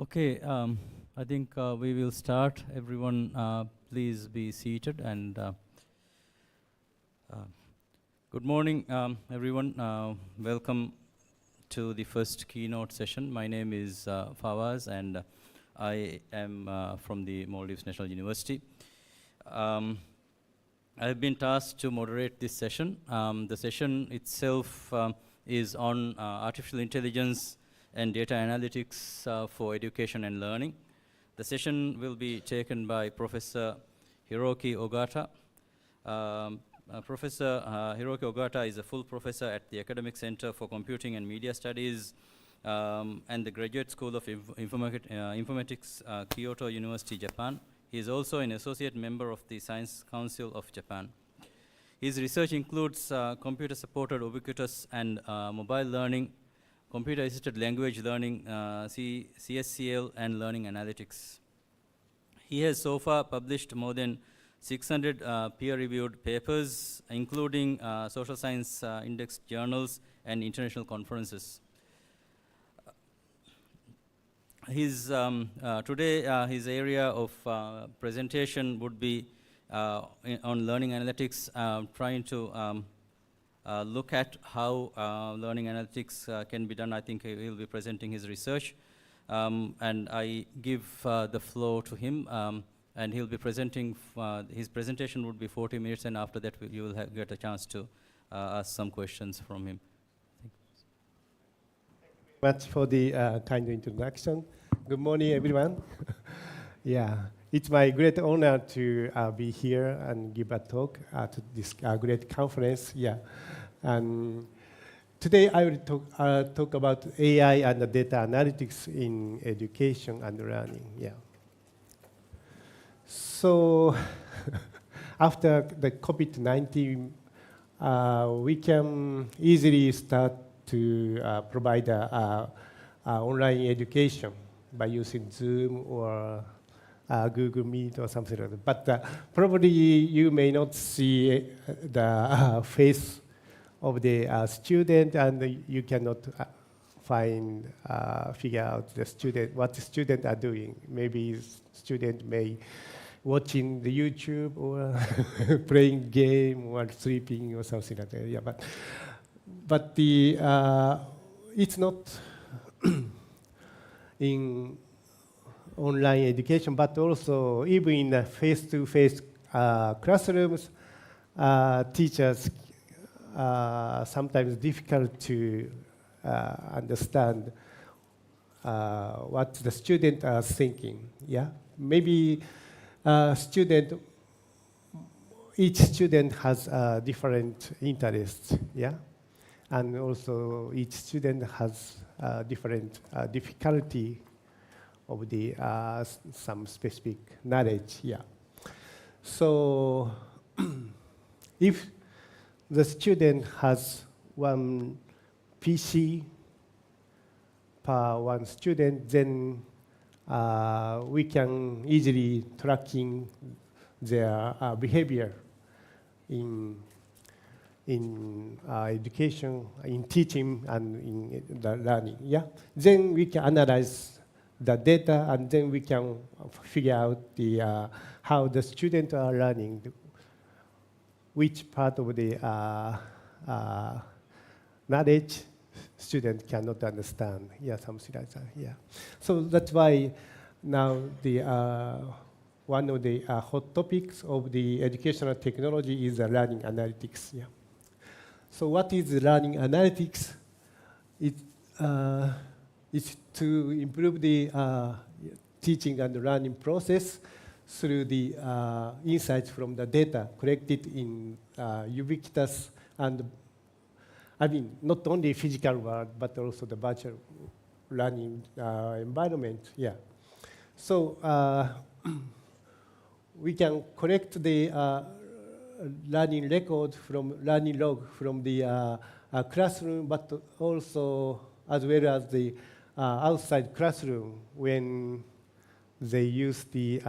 Okay, I think we will start. Everyone, please be seated. And good morning, everyone. Welcome to the first keynote session. My name is Fawaz, and I am from the Maldives National University. I have been tasked to moderate this session. The session itself is on artificial intelligence and data analytics for education and learning. The session will be taken by Professor Hiroaki Ogata. Professor Hiroaki Ogata is a full professor at the Academic Center for Computing and Media Studies and the Graduate School of Informatics, Kyoto University, Japan. He is also an associate member of the Science Council of Japan. His research includes computer-supported ubiquitous and mobile learning, computer-assisted language learning, CSCL, and learning analytics. He has so far published more than 600 peer-reviewed papers, including social science indexed journals and international conferences. Today, his area of presentation would be on learning analytics, trying to look at how learning analytics can be done. I think he will be presenting his research. And I give the floor to him, and he'll be presenting, his presentation would be 40 minutes, and after that you will get a chance to ask some questions from him. Thank you very much for the kind introduction. Good morning, everyone. Yeah, it's my great honor to be here and give a talk at this great conference. Yeah, and today I will talk about AI and the data analytics in education and learning. Yeah. So after the COVID-19, we can easily start to provide online education by using Zoom or Google Meet or something like that. But probably you may not see the face of the student, and you cannot figure out what the student are doing. Maybe student may watching the YouTube or playing game or sleeping or something like that. Yeah, but it's not in online education, but also even in the face-to-face classrooms, teachers sometimes difficult to understand what the students are thinking. Yeah, maybe each student has different interests. Yeah, and also each student has different difficulty of the some specific knowledge. Yeah. So if the student has one PC per one student, then we can easily tracking their behavior in education, in teaching, and in the learning. Yeah. Then we can analyze the data, and then we can figure out the how the students are learning, which part of the knowledge student cannot understand. Yeah, something like that. Yeah. So that's why now the one of the hot topics of the educational technology is learning analytics. Yeah. So what is learning analytics? It's to improve the teaching and learning process through the insights from the data collected in ubiquitous and, I mean, not only physical world, but also the virtual learning environment. Yeah. So we can collect the learning record from learning log from the classroom, but also as well as the outside classroom when they use the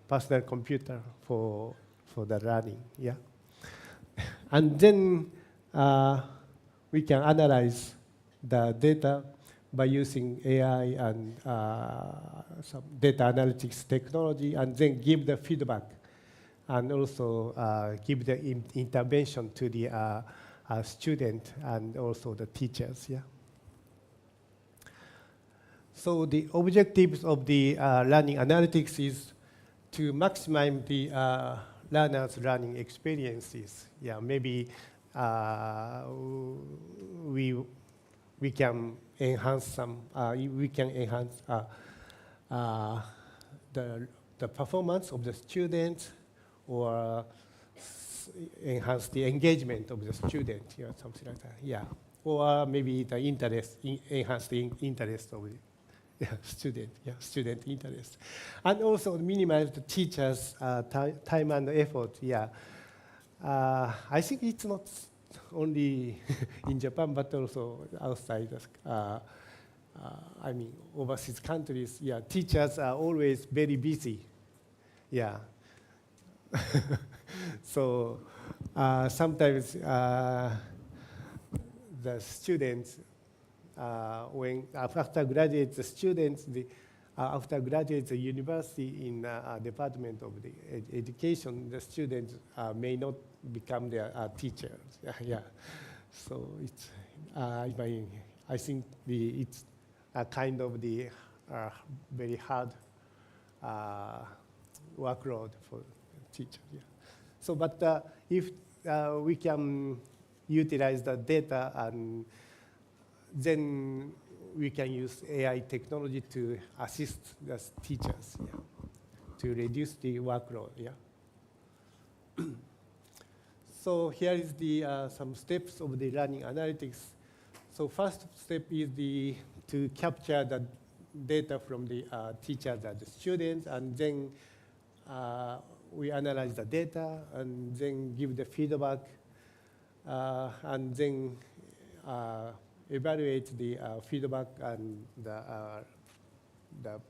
personal computer for the learning. Yeah. And then we can analyze the data by using AI and some data analytics technology, and then give the feedback, and also give the intervention to the student and also the teachers. Yeah. So the objectives of the learning analytics is to maximize the learners' learning experiences. Yeah, maybe we can enhance some. We can enhance the performance of the students, or enhance the engagement of the student. Yeah, something like that. Yeah, or maybe the interest, enhance the interest of the student interest, and also minimize the teachers' time and effort. Yeah, I think it's not only in Japan, but also outside. I mean, overseas countries. Yeah, teachers are always very busy. Yeah. So sometimes the students, when after graduate, the students, after graduate the university in Department of the Education, the students may not become their teachers. Yeah. So it's, I think it's a kind of the very hard workload for teachers. Yeah. So, but if we can utilize the data, and then we can use AI technology to assist the teachers, yeah, to reduce the workload. Yeah. So here is the some steps of the learning analytics. So first step is to capture the data from the teachers and the students, and then we analyze the data, and then give the feedback, and then evaluate the feedback and the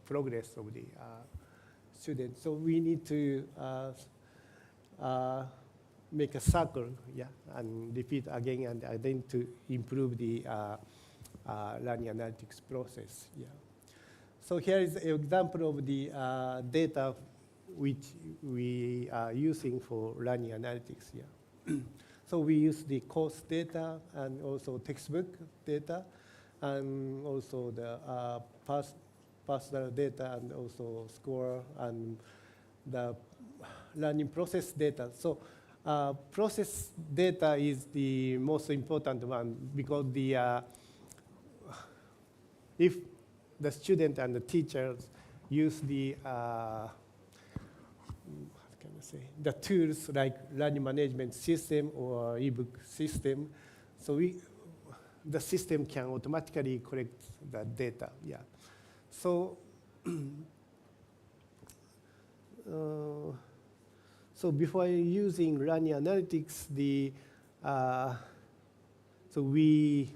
progress of the students. So we need to make a circle, yeah, and repeat again and again to improve the learning analytics process. Yeah. So here is an example of the data which we are using for learning analytics. Yeah. So we use the course data and also textbook data, and also the personal data, and also score, and the learning process data. So process data is the most important one, because if the student and the teachers use the tools like learning management system or ebook system, so the system can automatically collect the data. Yeah. So so before using learning analytics, so we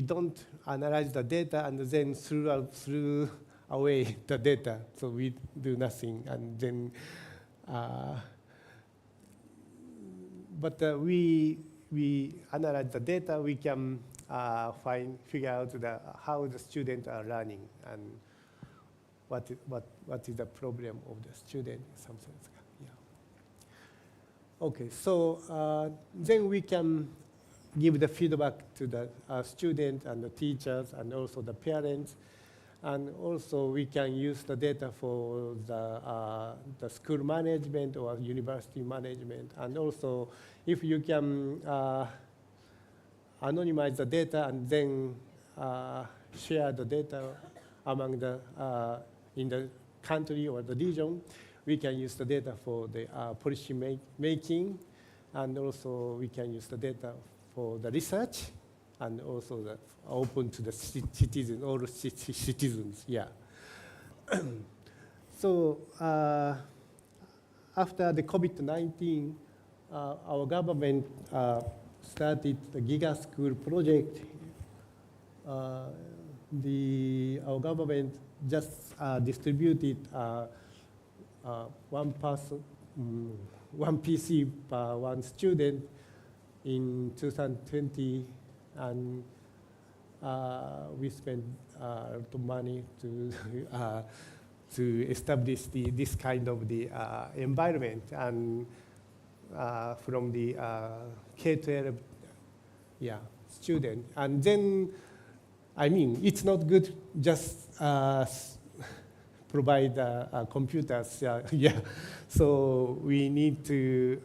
don't analyze the data and then threw away the data. So we do nothing, and then but we analyze the data. We can figure out how the students are learning, and what is the problem of the student, something like that. Yeah. Okay, so then we can give the feedback to the students and the teachers and also the parents. And also we can use the data for the school management or university management. And also if you can anonymize the data and then share the data among in the country or the region, we can use the data for the policy making, and also we can use the data for the research, and also open to the citizens, all citizens. Yeah. So after the COVID-19, our government started the Giga School project. Our government just distributed one person, one PC per one student in 2020, and we spend a lot of money to establish this kind of the environment, and from the K-12 student. And then, I mean, it's not good just provide computers. Yeah. So we need to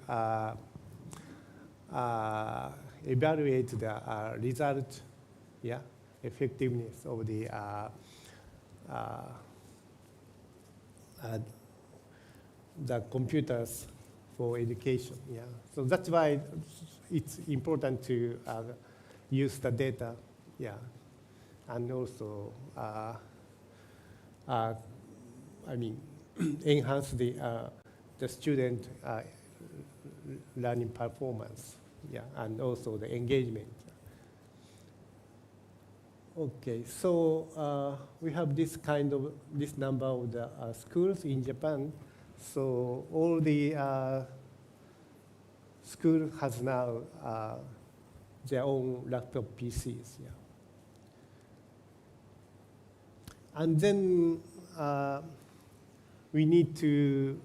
evaluate the result, effectiveness of the computers for education. Yeah. So that's why it's important to use the data. Yeah. And also, I mean, enhance the student learning performance, and also the engagement. Okay, so we have this number of the schools in Japan. So all the school has now their own laptop PCs. Yeah. And then we need to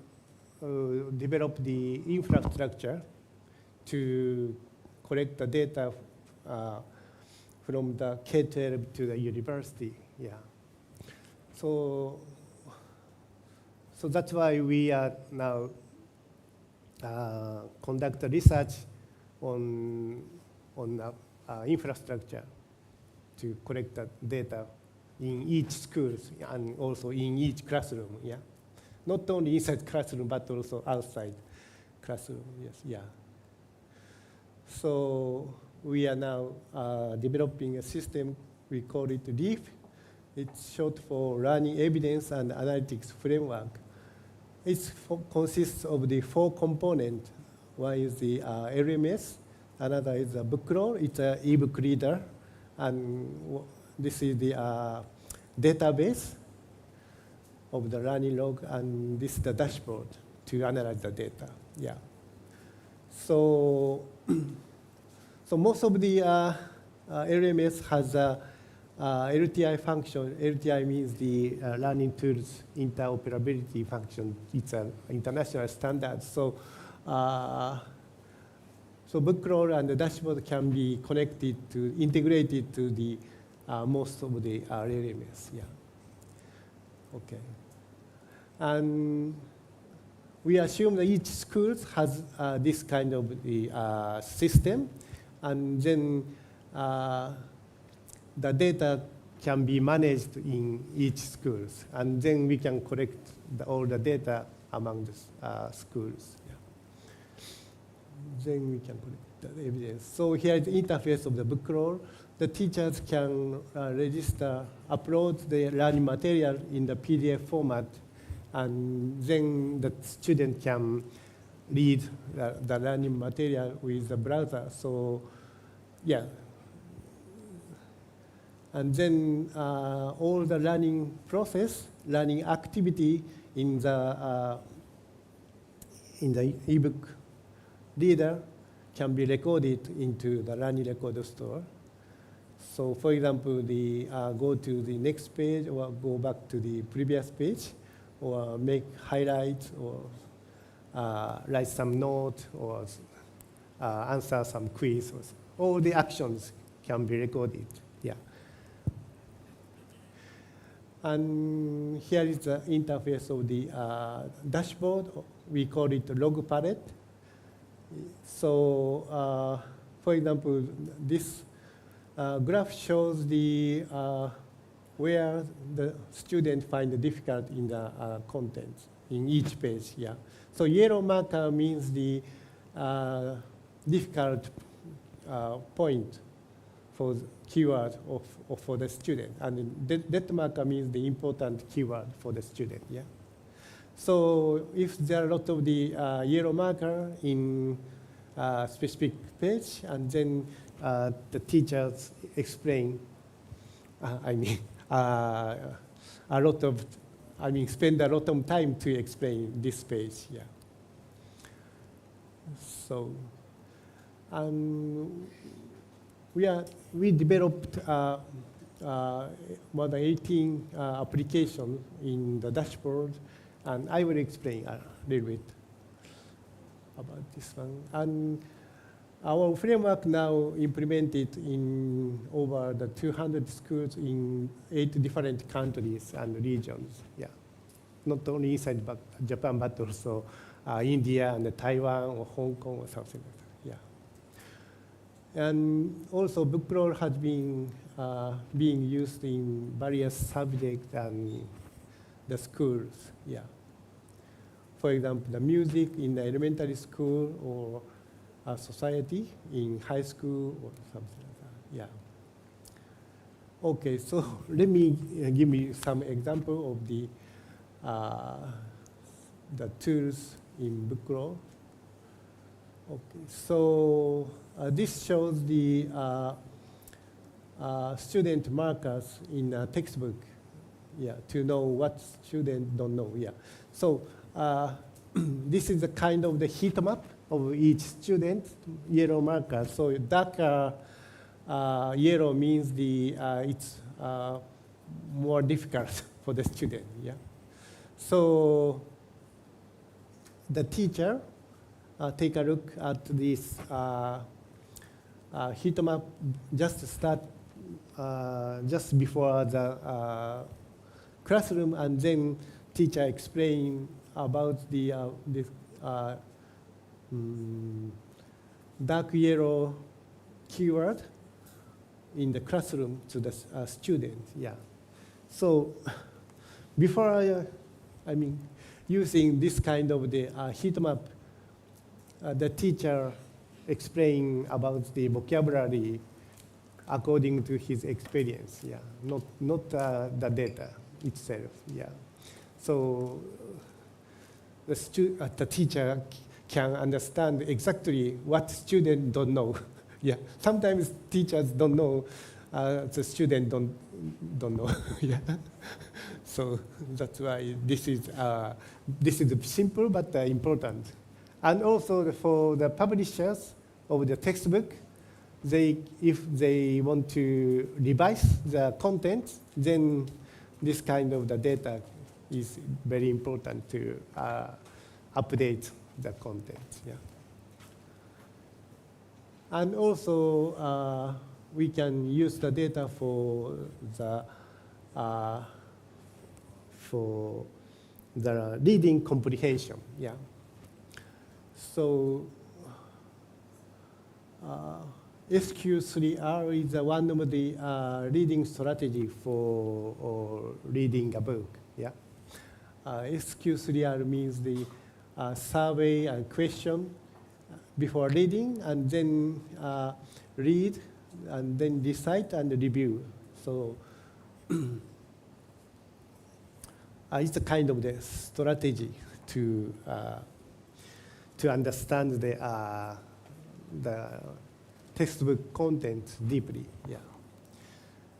develop the infrastructure to collect the data from the K-12 to the university. Yeah. So that's why we are now conduct research on infrastructure to collect the data in each school and also in each classroom. Yeah. Not only inside classroom but also outside classroom. Yes. Yeah. So we are now developing a system. We call it LEAF. It's short for Learning Evidence and Analytics Framework. It consists of the 4 components. One is the LMS, another is a book roll. It's an ebook reader, and this is the database of the learning log, and this is the dashboard to analyze the data. Yeah. So most of the LMS has a LTI function. LTI means the Learning Tools Interoperability function. It's an international standard. So bookroll and the dashboard can be integrated to the most of the LMS. Yeah. Okay. And we assume that each school has this kind of the system, and then the data can be managed in each schools, and then we can collect all the data among the schools. Yeah. Then we can collect the evidence. So here is the interface of the book roll. The teachers can register, upload the learning material in the PDF format, and then the student can read the learning material with the browser. So, yeah. And then all the learning process, learning activity in the ebook reader can be recorded into the learning record store. So, for example, go to the next page or go back to the previous page, or make highlights, or write some note, or answer some quiz. All the actions can be recorded. Yeah. And here is the interface of the dashboard. We call it log palette. So, for example, this graph shows the where the student find the difficult in the content in each page. Yeah. So yellow marker means the difficult point for the keyword for the student, and that marker means the important keyword for the student. Yeah. So if there are a lot of the yellow marker in specific page, and then the teachers explain, spend a lot of time to explain this page. Yeah. So, we developed more than 18 applications in the dashboard, and I will explain a little bit about this one. And our framework now implemented in over the 200 schools in 8 different countries and regions. Yeah, not only inside Japan, but also India and Taiwan or Hong Kong or something like that. Yeah, and also Bookcrawl has been being used in various subjects and the schools. Yeah, for example, the music in the elementary school or society in high school or something like that. Yeah. Okay, so let me give me some example of the tools in Bookcrawl. Okay, so this shows the student markers in a textbook. Yeah, to know what students don't know. Yeah, so this is the kind of the heat map of each student, yellow marker. So darker yellow means it's more difficult for the student. Yeah. So the teacher take a look at this heat map just before the classroom, and then teacher explain about this dark yellow keyword in the classroom to the student. Yeah. So before using this kind of the heat map, the teacher explain about the vocabulary according to his experience. Yeah, not the data itself. Yeah. So the teacher can understand exactly what students don't know. Yeah, sometimes teachers don't know, the student don't know. Yeah, so that's why this is simple but important. And also for the publishers of the textbook, if they want to revise the content, then this kind of the data is very important to update the content. Yeah. And also, we can use the data for the reading comprehension. Yeah. So SQ3R is one of the reading strategy for reading a book. Yeah. SQ3R means the survey and question before reading, and then read, and then decide and review. So it's a kind of the strategy to understand the textbook content deeply. Yeah.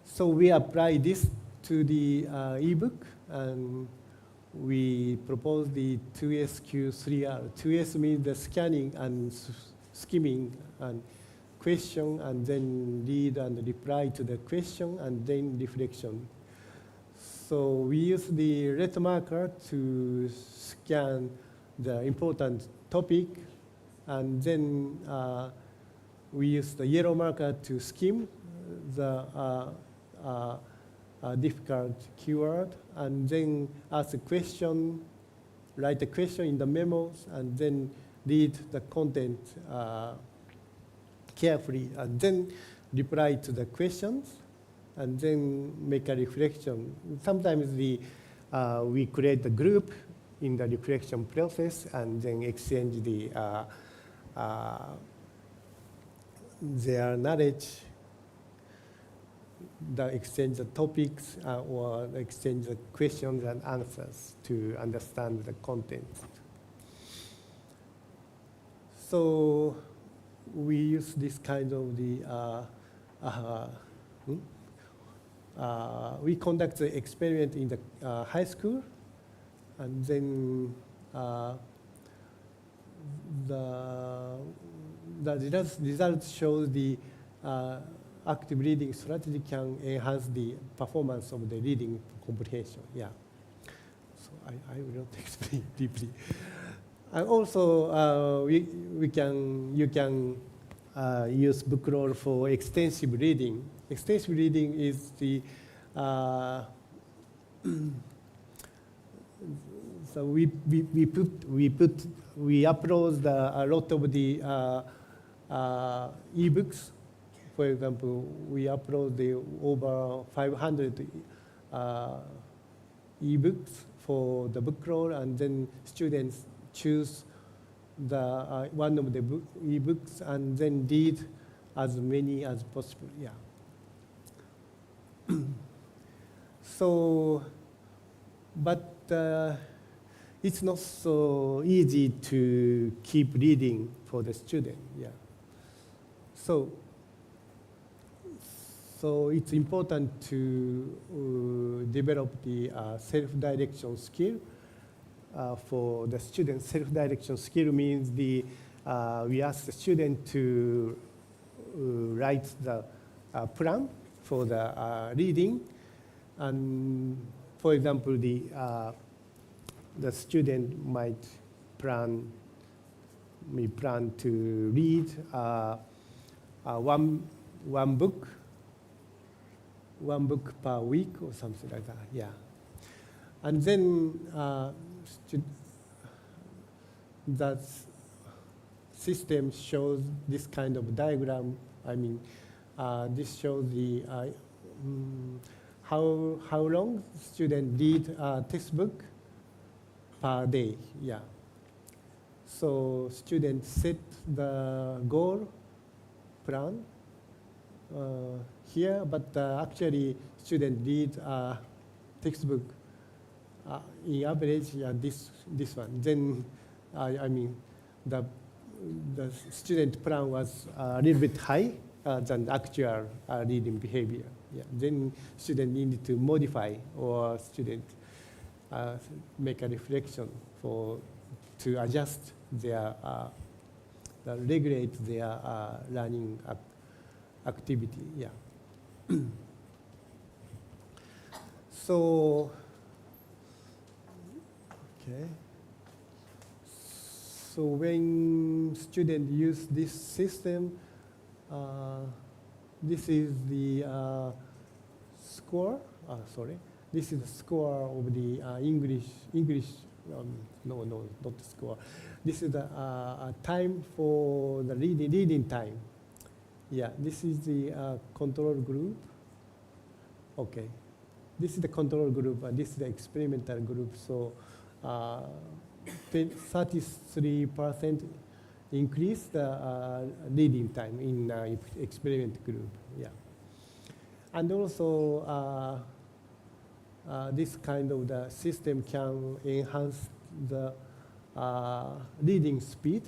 So we apply this to the ebook, and we propose the 2SQ3R. 2S means the scanning and skimming and question, and then read and reply to the question, and then reflection. So we use the red marker to scan the important topic, and then we use the yellow marker to skim the difficult keyword, and then ask a question, write a question in the memos, and then read the content carefully, and then reply to the questions, and then make a reflection. Sometimes we create a group in the reflection process, and then exchange their knowledge, exchange the topics, or exchange the questions and answers to understand the content. So we use this kind of we conduct the experiment in the high school, and then the results show the active reading strategy can enhance the performance of the reading comprehension. Yeah. So I will not explain deeply. And also, you can use book roll for extensive reading. Extensive reading is the so we upload a lot of the ebooks. For example, we upload the over 500 ebooks for the book roll, and then students choose the one of the ebooks and then read as many as possible. Yeah. So, but it's not so easy to keep reading for the student. Yeah. So it's important to develop the self-direction skill for the student. Self-direction skill means we ask the student to write the plan for the reading, and for example, the student might plan to read one book per week or something like that. Yeah, and then that system shows this kind of diagram. I mean, this shows the how long students read a textbook per day. Yeah. So students set the goal plan here, but actually students read textbook in average this one. Then I mean the student plan was a little bit high than actual reading behavior. Yeah. Then student needed to modify, or student make a reflection to adjust their regulate their learning activity. Yeah. So okay. So when students use this system, this is the score. Sorry, this is the score of the English. No, not the score. This is the time for the reading time. Yeah, this is the control group. Okay, this is the control group, and this is the experimental group. So 33% increase the reading time in experiment group. Yeah, and also this kind of the system can enhance the reading speed.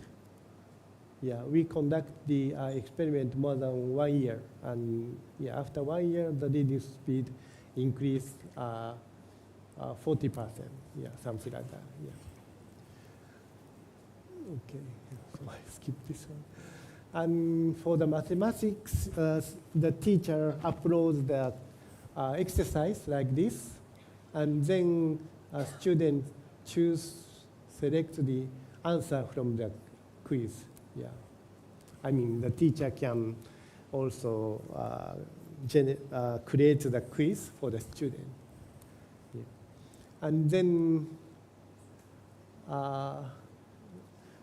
Yeah, we conduct the experiment more than 1 year, and yeah, after 1 year, the reading speed increased 40%. Yeah, something like that. Yeah. Okay, so I skip this one. And for the mathematics, the teacher uploads the exercise like this, and then a student select the answer from the quiz. Yeah, I mean the teacher can also create the quiz for the student. Yeah. And then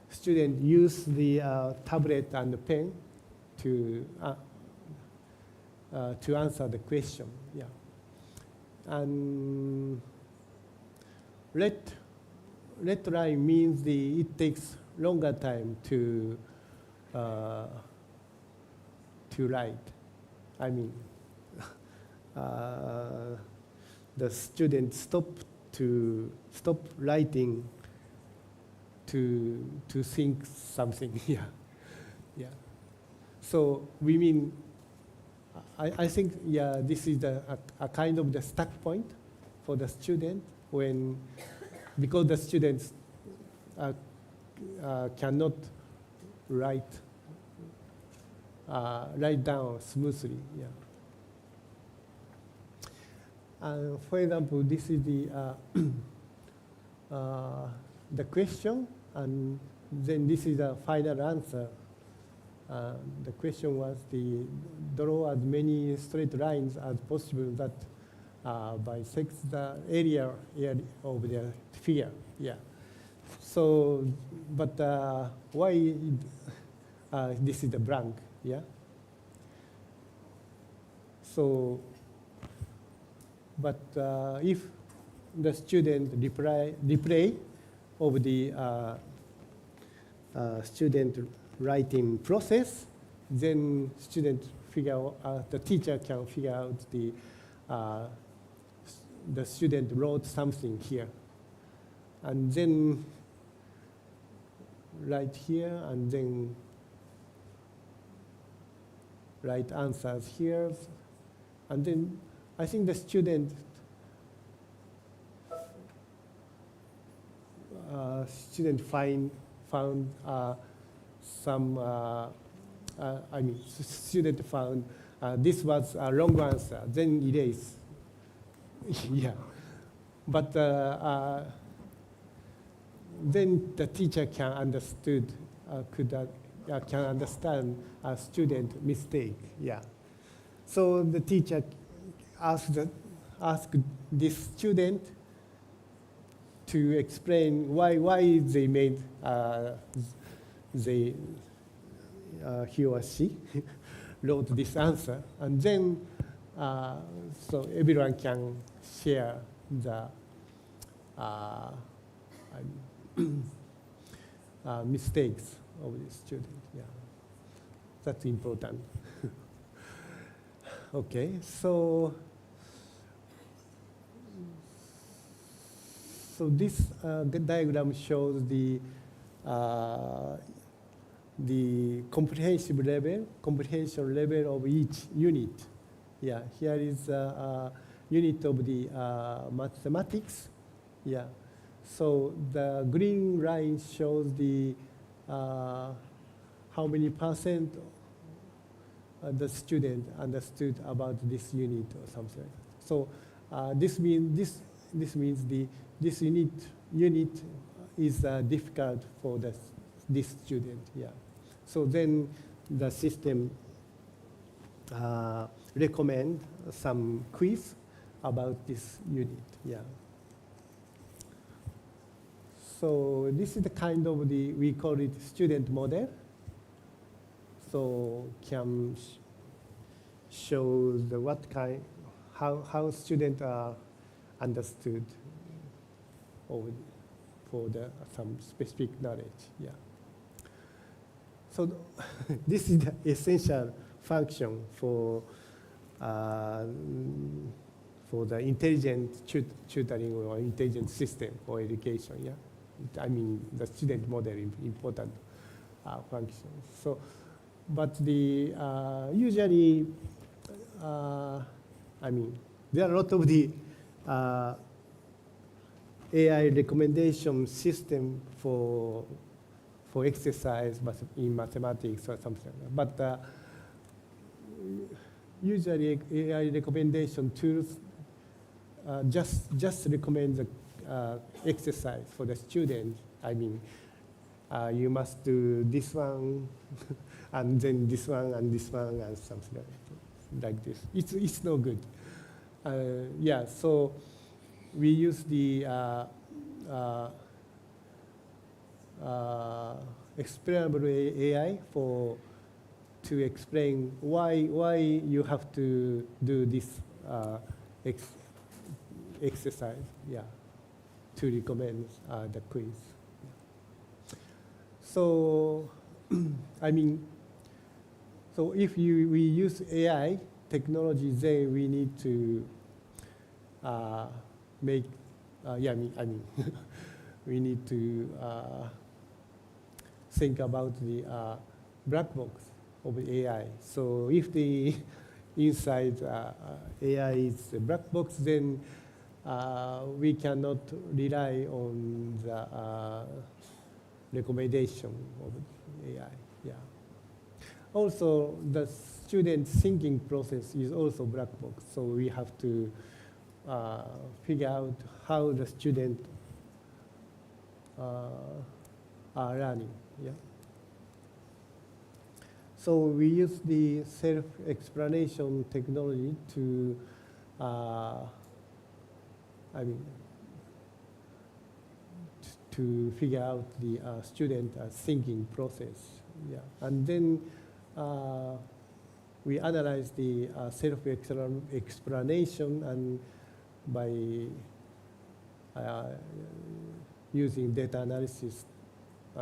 student use the tablet and the pen to answer the question. Yeah, and red line means it takes longer time to write. I mean, the student stop writing to think something. Yeah, yeah. So we mean, I think, yeah, this is a kind of the stuck point for the student because the students cannot write write down smoothly. Yeah. For example, this is the question, and then this is the final answer. The question was draw as many straight lines as possible that bisect the area of the figure. Yeah. So, but why this is the blank? Yeah. So, but if the student replay of the student writing process, then the teacher can figure out the student wrote something here, and then write here, and then write answers here, and then I think the student found some. Student found this was a wrong answer. Then erase. Yeah, but then the teacher can understand a student mistake. Yeah. So the teacher asked this student to explain why they made he or she wrote this answer, and then so everyone can share the mistakes of the student. Yeah, that's important. Okay, so this diagram shows the comprehension level of each unit. Yeah, here is a unit of the mathematics. Yeah, so the green line shows the how many percent the student understood about this unit or something like that. So this means this unit is difficult for this student. Yeah. So then the system recommend some quiz about this unit. Yeah. So this is the kind of we call it student model. So can show how students are understood for some specific knowledge. Yeah. So this is the essential function for the intelligent tutoring or intelligent system for education. Yeah, I mean the student model important function. So, but usually, I mean there are a lot of the AI recommendation system for exercise in mathematics or something. But usually AI recommendation tools just recommend the exercise for the student. I mean, you must do this one, and then this one, and this one, and something like this. It's no good. Yeah, so we use the explainable AI to explain why you have to do this exercise. Yeah, to recommend the quiz. So, I mean, so if we use AI technology, then we need to make. Yeah, I mean, we need to think about the black box of AI. So if the inside AI is a black box, then we cannot rely on the recommendation of AI. Yeah. also the student thinking process is also black box. So we have to figure out how the student are learning. Yeah. So we use the self-explanation technology to, to figure out the student thinking process. Yeah, and then we analyze the self-explanation and by using data analysis,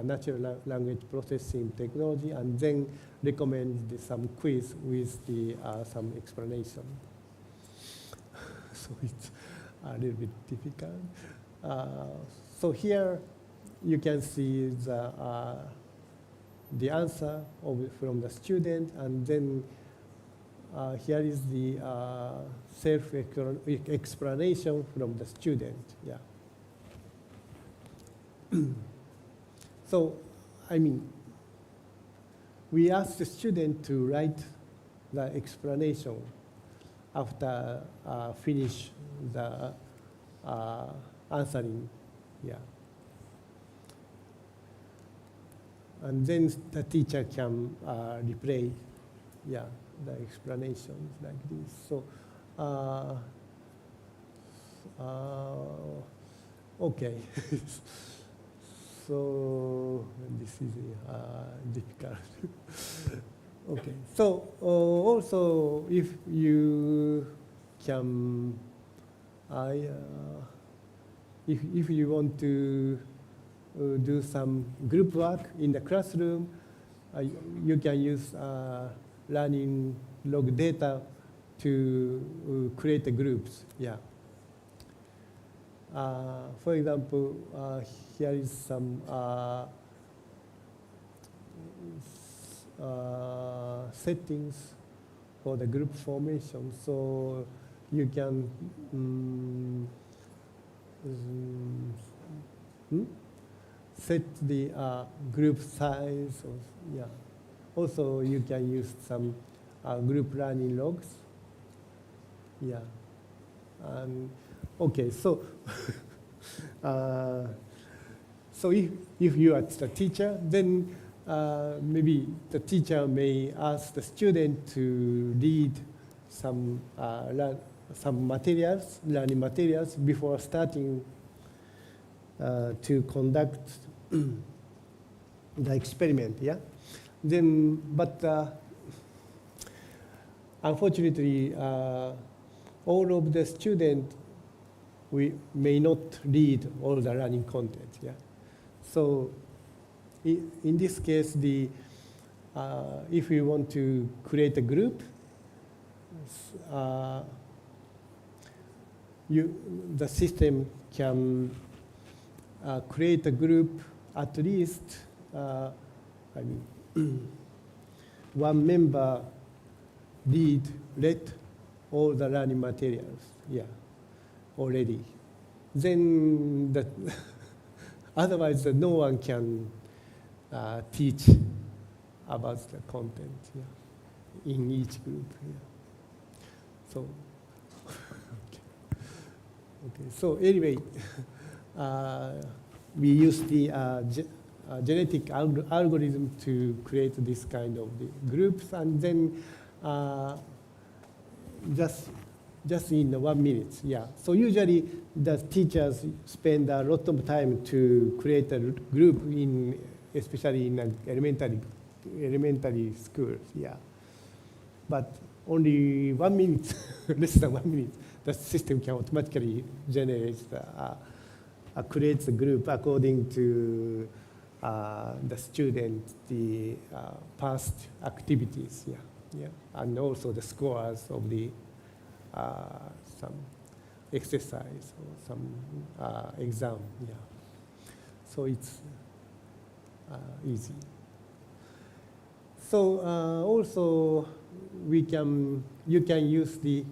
natural language processing technology, and then recommend some quiz with the some explanation. So it's a little bit difficult. So here you can see the answer from the student, and then here is the self-explanation from the student. Yeah. So, we asked the student to write the explanation after finish the answering. Yeah. And then the teacher can replay, yeah, the explanations like this. So, okay. So this is difficult. Okay. So also, if you can, if you want to do some group work in the classroom, you can use learning log data to create the groups. Yeah. For example, here is some settings for the group formation. So you can set the group size. Or, yeah. Also, you can use some group learning logs. Yeah. And okay, so so if you are the teacher, then maybe the teacher may ask the student to read some materials, learning materials, before starting to conduct the experiment. Yeah. Then, but unfortunately, all of the students we may not read all the learning content. Yeah. So in this case, the if we want to create a group, the system can create a group at least. One member read all the learning materials. Yeah. Already. Then otherwise no one can teach about the content, yeah, in each group. Yeah. So okay. So anyway, we use the genetic algorithm to create this kind of the groups, and then just in 1 minute, yeah. So usually the teachers spend a lot of time to create a group especially in elementary schools, yeah. But only 1 minute, less than 1 minute, the system can automatically generate, creates a group according to the student, the past activities, yeah, yeah, and also the scores of the some exercise or some exam, yeah. So it's easy. So also you can use the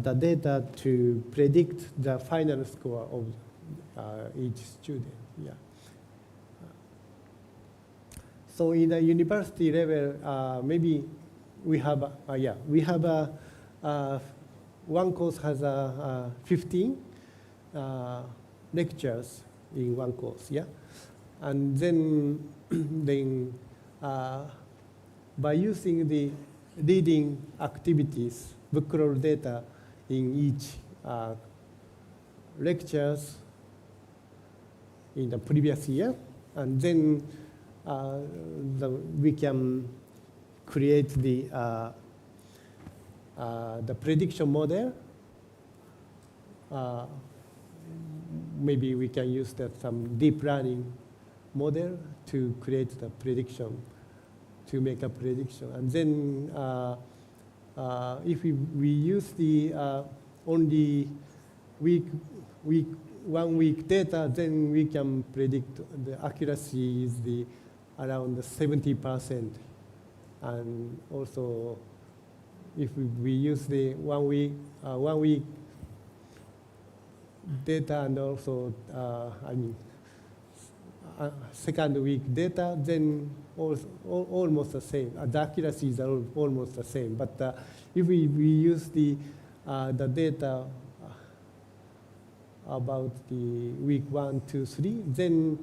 data to predict the final score of each student, yeah. So in the university level, maybe we have, one course has 15 lectures in one course, yeah? And then, by using the reading activities, book roll data in each lectures in the previous year, and then we can create the prediction model. Maybe we can use some deep learning model to create the prediction, to make a prediction. And then if we use the only 1 week data, then we can predict the accuracy is around 70%. And also, if we use the 1 week data and also, second week data, then almost the same. The accuracies are almost the same. But if we use the data about the week 1, 2, 3, then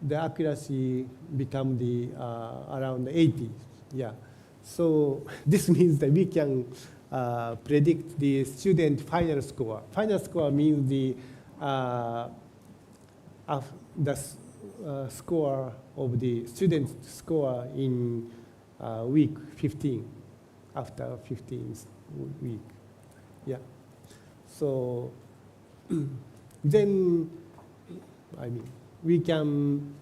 the accuracy become around 80. Yeah. So this means that we can predict the student final score. Final score means the score of the student score in week 15, after 15th week. Yeah. So then, we can,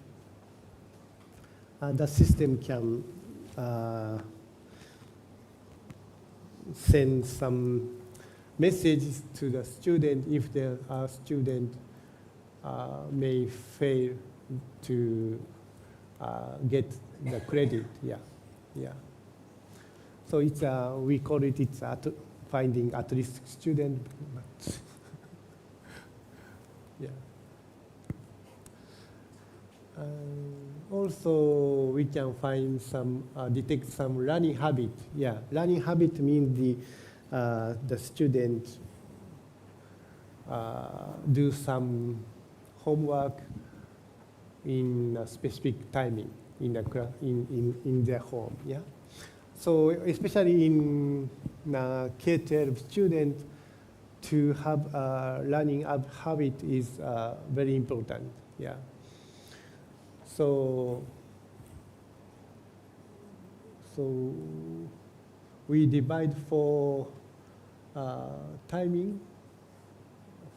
the system can send some messages to the student if the student may fail to get the credit. Yeah, yeah. So it's we call it finding at-risk student. Yeah. Also, we can find detect some learning habit. Yeah, learning habit means the student do some homework in a specific timing in their home. Yeah. So especially in K-12 student, to have a learning habit is very important. Yeah. So we divide for timing.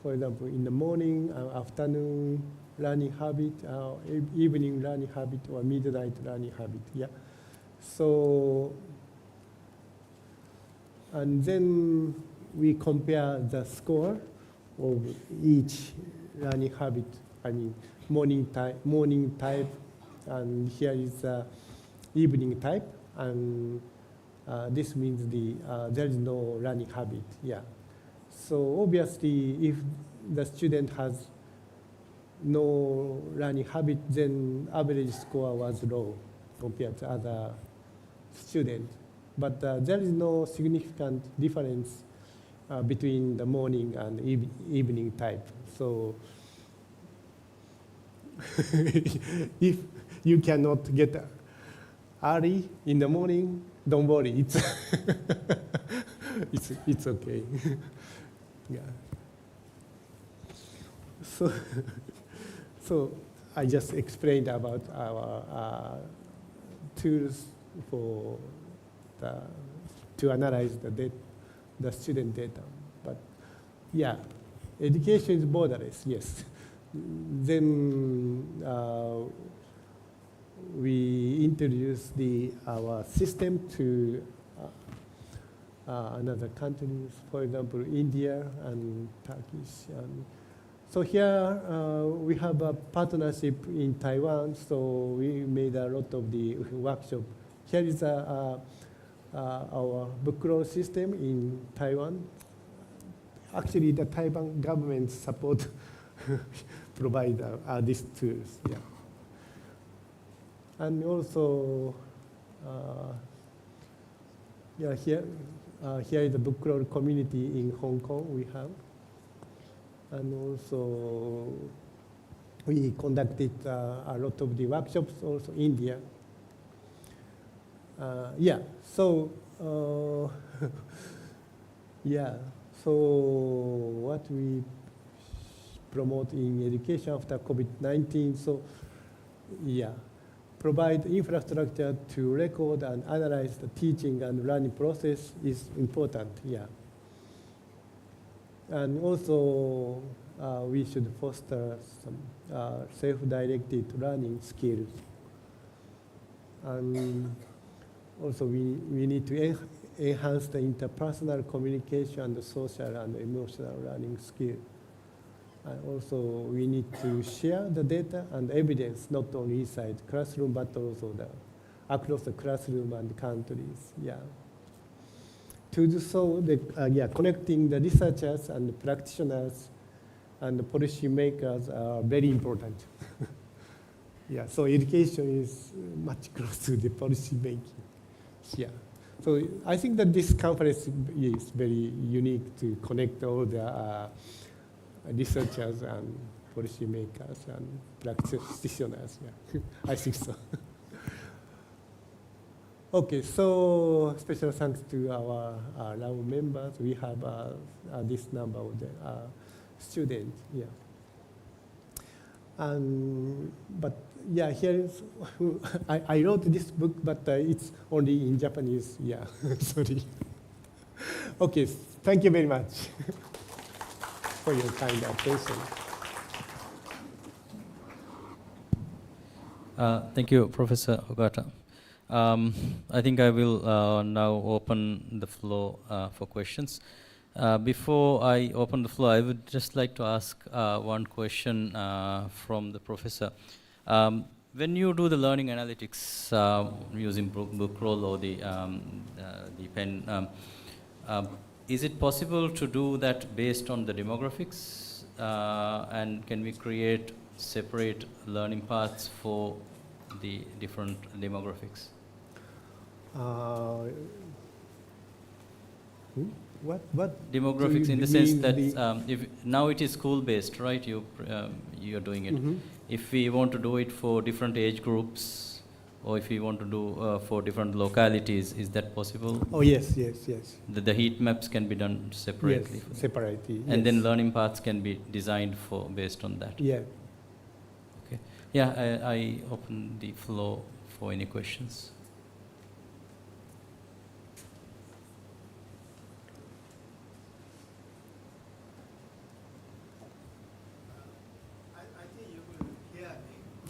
For example, in the morning, afternoon learning habit, evening learning habit, or midnight learning habit. Yeah. So, and then we compare the score of each learning habit. Morning type, and here is evening type, and this means there is no learning habit. Yeah. So obviously, if the student has no learning habit, then average score was low compared to other students. But there is no significant difference between the morning and evening type. So if you cannot get early in the morning, don't worry. It's okay. Yeah. So I just explained about our tools to analyze the student data. But yeah, education is borderless, yes. Then we introduced our system to another countries, for example, India and Turkish. So here we have a partnership in Taiwan, so we made a lot of the workshop. Here is our book roll system in Taiwan. Actually, the Taiwan government support provide these tools. Yeah. And also, yeah, here is the book club community in Hong Kong we have. And also, we conducted a lot of the workshops also in India. Yeah, so, yeah, so what we promote in education after COVID-19, so yeah, provide infrastructure to record and analyze the teaching and learning process is important, yeah. And also, we should foster some self-directed learning skills. And also, we need to enhance the interpersonal communication and the social and emotional learning skills. And also, we need to share the data and evidence, not only inside classroom, but also across the classroom and countries, yeah. To do so, connecting the researchers and the practitioners and the policy makers are very important. Yeah, so education is much close to the policy making. Yeah, so I think that this conference is very unique to connect all the researchers and policy makers and practitioners. Yeah, I think so. Okay, so special thanks to our RAU members. We have this number of the students. Yeah. But yeah, here is, I wrote this book, but it's only in Japanese. Yeah, sorry. Okay, thank you very much for your kind attention. Thank you, Professor Ogata. I think I will now open the floor for questions. Before I open the floor, I would just like to ask one question from the professor. When you do the learning analytics using bookroll or the pen, is it possible to do that based on the demographics? And can we create separate learning paths for the different demographics? What demographics in the sense that if now it is school-based, right? You're doing it. Mm-hmm. If we want to do it for different age groups, or if we want to do for different localities, is that possible? Oh yes. The heat maps can be done separately. Yes, separately. And then learning paths can be designed for based on that. Yeah. Okay. Yeah, I open the floor for any questions.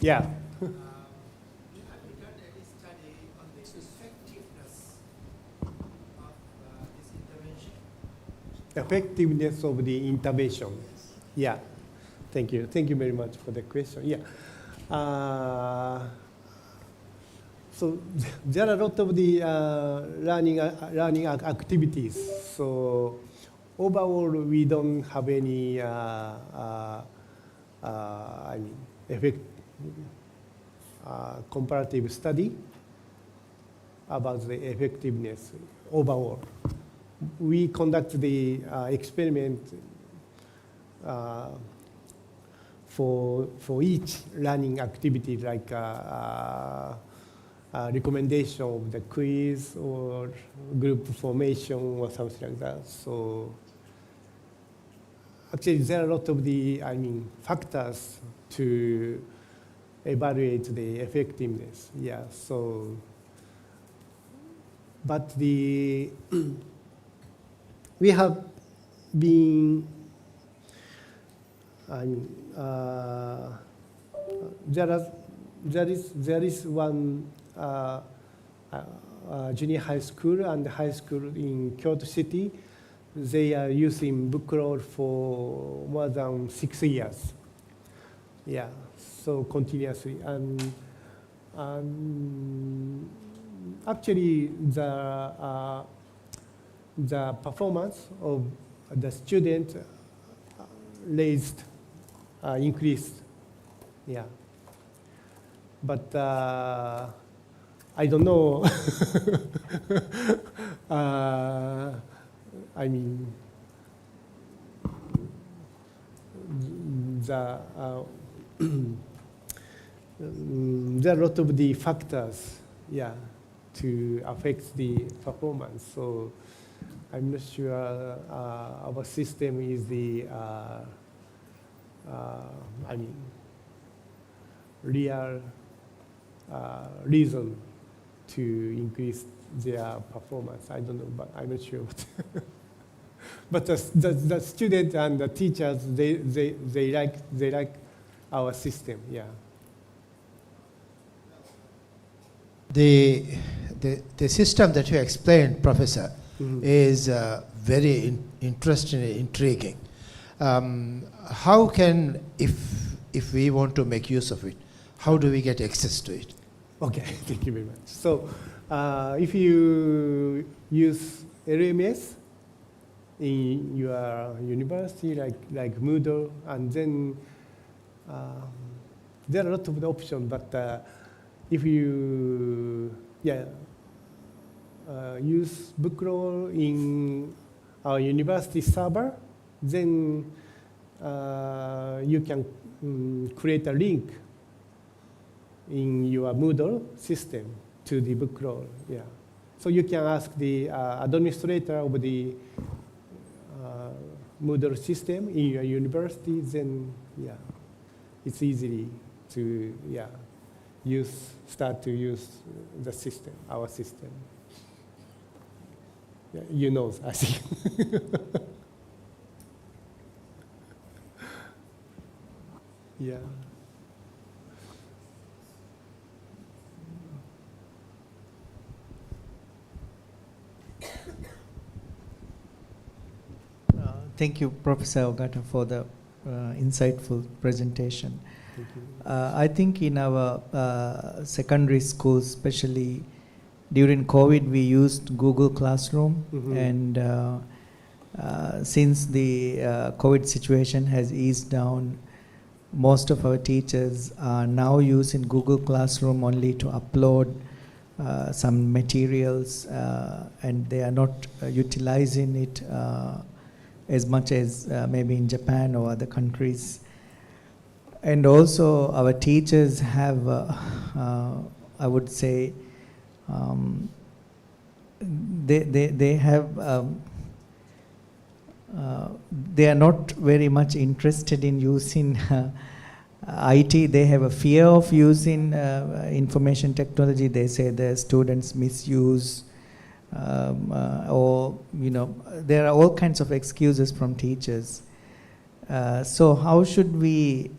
Yeah. Have you done any study on the effectiveness of this intervention? Effectiveness of the intervention. Yes. Yeah. Thank you. Thank you very much for the question. Yeah. So there are a lot of the learning activities. So overall, we don't have any comparative study about the effectiveness overall. We conduct the experiment for each learning activity, like recommendation of the quiz or group formation or something like that. So actually, there are a lot of the factors to evaluate the effectiveness. Yeah. So, but we have been there is one junior high school and high school in Kyoto City. They are using bookroll for more than 6 years. Yeah, so continuously. And actually, the performance of the student increased. Yeah. but I don't know. I mean, the there are a lot of the factors, yeah, to affect the performance. So I'm not sure our system is the, I mean, real reason to increase their performance. I don't know, but I'm not sure. But the students and the teachers, they like our system, yeah. The system that you explained, Professor, Mhm. is very interesting and intriguing. How can, if we want to make use of it, how do we get access to it? Okay, thank you very much. So if you use LMS in your university, like Moodle, and then there are a lot of options, but if you use Bookroll in our university server, then you can create a link in your Moodle system to the Bookroll. Yeah. So you can ask the administrator of the Moodle system in your university, then yeah, it's easy to start to use the system, our system. Yeah, you know, I think. Yeah. Thank you, Professor Ogata, for the insightful presentation. Thank you. I think in our secondary schools, especially during COVID, we used Google Classroom, Mhm. and since the COVID situation has eased down, most of our teachers are now using Google Classroom only to upload some materials, and they are not utilizing it as much as maybe in Japan or other countries. And also our teachers have, I would say, they have, they are not very much interested in using IT. They have a fear of using information technology. They say the students misuse, or there are all kinds of excuses from teachers. So how should we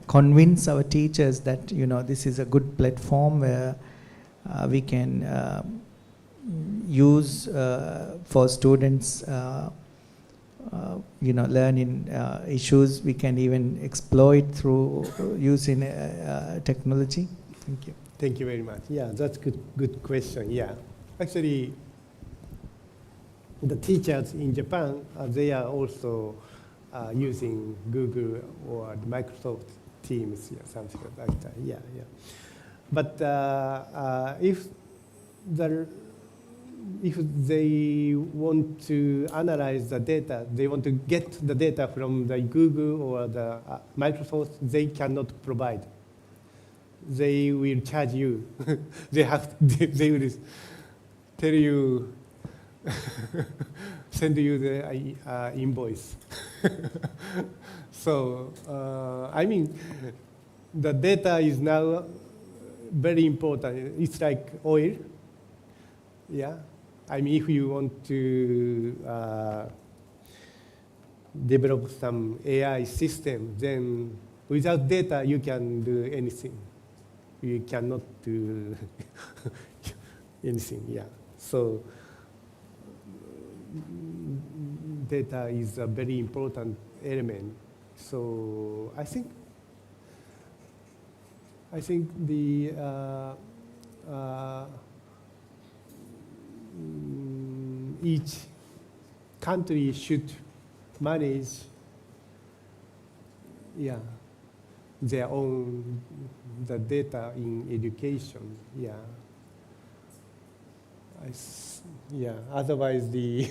convince our teachers that this is a good platform where we can use for students learning issues? We can even exploit through using technology. Thank you. Thank you very much. Yeah, that's good question. Yeah, actually, the teachers in Japan, they are also using Google or Microsoft Teams, yeah, something like that. Yeah, yeah. But if they want to analyze the data, they want to get the data from the Google or the Microsoft, they cannot provide. They will charge you. they will tell you, send you the invoice. So, I mean, the data is now very important. It's like oil. Yeah. I mean, if you want to develop some AI system, then without data, you can do anything. You cannot do anything, yeah. So data is a very important element. So I think the each country should manage, yeah, their own the data in education. Yeah. Yeah. Otherwise, the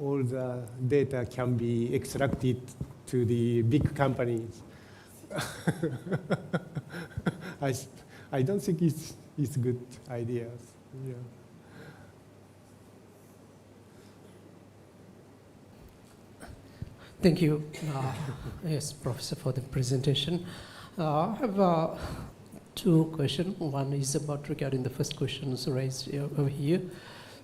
all the data can be extracted to the big companies. I don't think it's good ideas. Yeah. Thank you, yes, Professor, for the presentation. I have two questions. One is about regarding the first questions raised over here.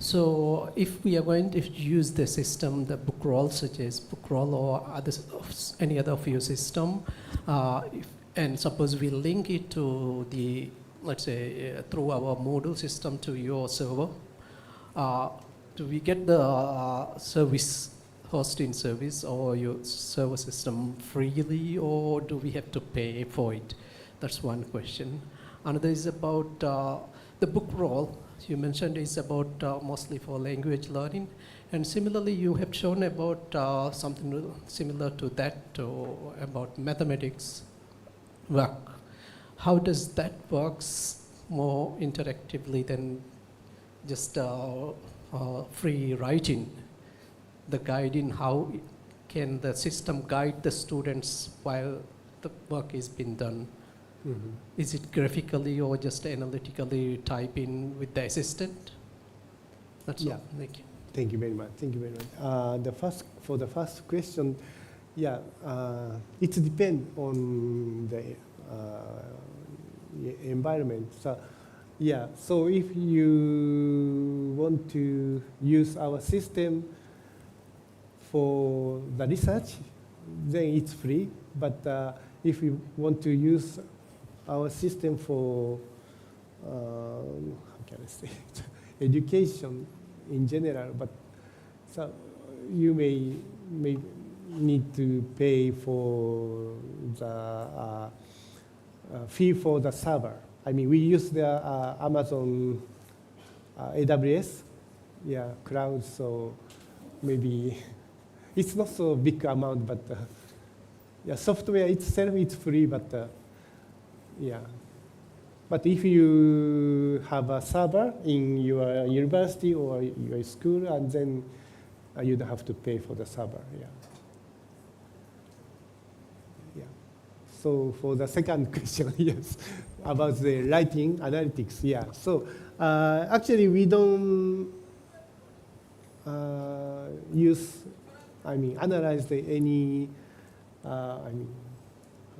So if we are going to use the system, the book roll, such as book roll or any other of your system, and suppose we link it to the, let's say, through our Moodle system to your server, do we get the service hosting service or your server system freely, or do we have to pay for it? That's one question. Another is about the book roll. You mentioned is about mostly for language learning, and similarly you have shown about something similar to that, about mathematics work. How does that works more interactively than just free writing? The guiding, how can the system guide the students while the work is being done? Mm-hmm. Is it graphically or just analytically type in with the assistant? That's Yeah. all. Thank you. Thank you very much. Thank you very much. For the first question, yeah, it depends on the environment. So, yeah. So if you want to use our system for the research, then it's free. But if you want to use our system for how can I say it? Education in general, but so you may need to pay for the fee for the server. I mean, we use the Amazon AWS, yeah, cloud. So maybe it's not so big amount, but yeah, software itself is free, but yeah. But if you have a server in your university or your school, and then you don't have to pay for the server. Yeah. Yeah. So for the second question, yes, about the writing analytics. Yeah. So actually, we don't analyze any. How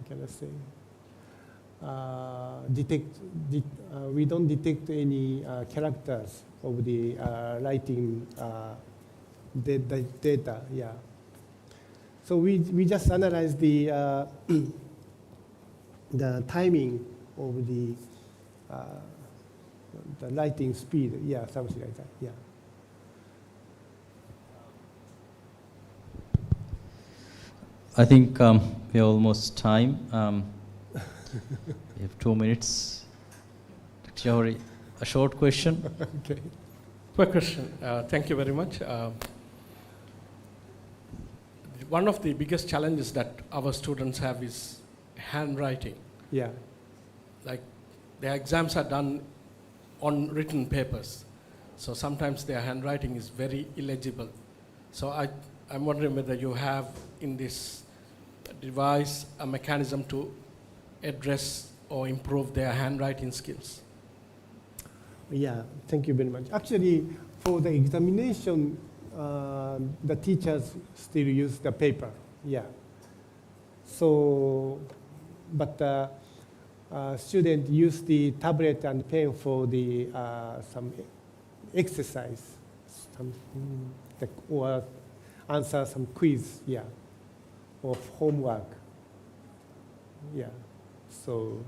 can I say? We don't detect any characters of the writing data. Yeah. So we just analyze the the timing of the writing speed. Yeah, something like that. Yeah. I think we're almost time. We have 2 minutes. Dr. Johari, a short question. Okay. Quick question. Thank you very much. One of the biggest challenges that our students have is handwriting. Yeah. Like their exams are done on written papers. So sometimes their handwriting is very illegible. So I'm wondering whether you have in this device a mechanism to address or improve their handwriting skills. Yeah, thank you very much. Actually, for the examination, the teachers still use the paper. Yeah. So, but students use the tablet and pen for the some exercise, or answer some quiz. Yeah, or homework. Yeah. So,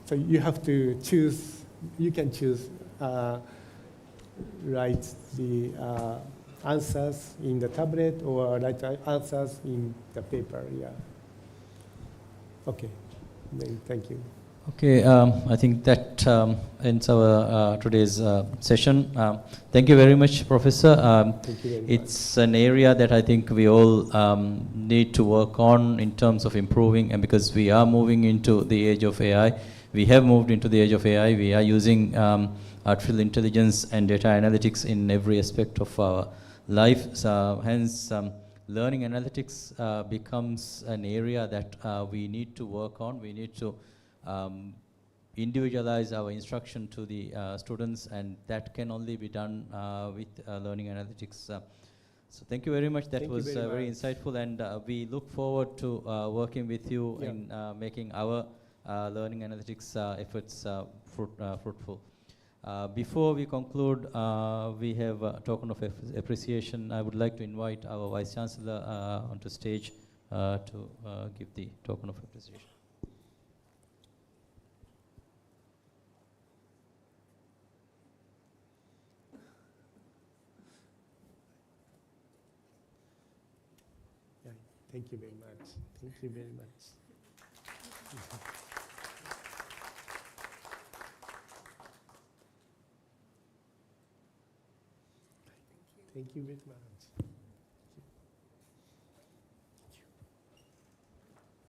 so you have to choose. You can choose write the answers in the tablet or write answers in the paper. Yeah. Okay. Then thank you. Okay, I think that ends our today's session. Thank you very much, Professor. Thank you very much. It's an area that I think we all need to work on in terms of improving, and because we are moving into the age of AI, we have moved into the age of AI. We are using artificial intelligence and data analytics in every aspect of our life. So, hence, learning analytics becomes an area that we need to work on. We need to individualize our instruction to the students, and that can only be done with learning analytics. So thank you very much. That Thank you was very much. insightful, and we look forward to working with you Yeah. in making our learning analytics efforts fruitful. Before we conclude, we have a token of appreciation. I would like to invite our Vice Chancellor onto stage to give the token of appreciation. Thank you very much. Thank you very much. Thank you very much.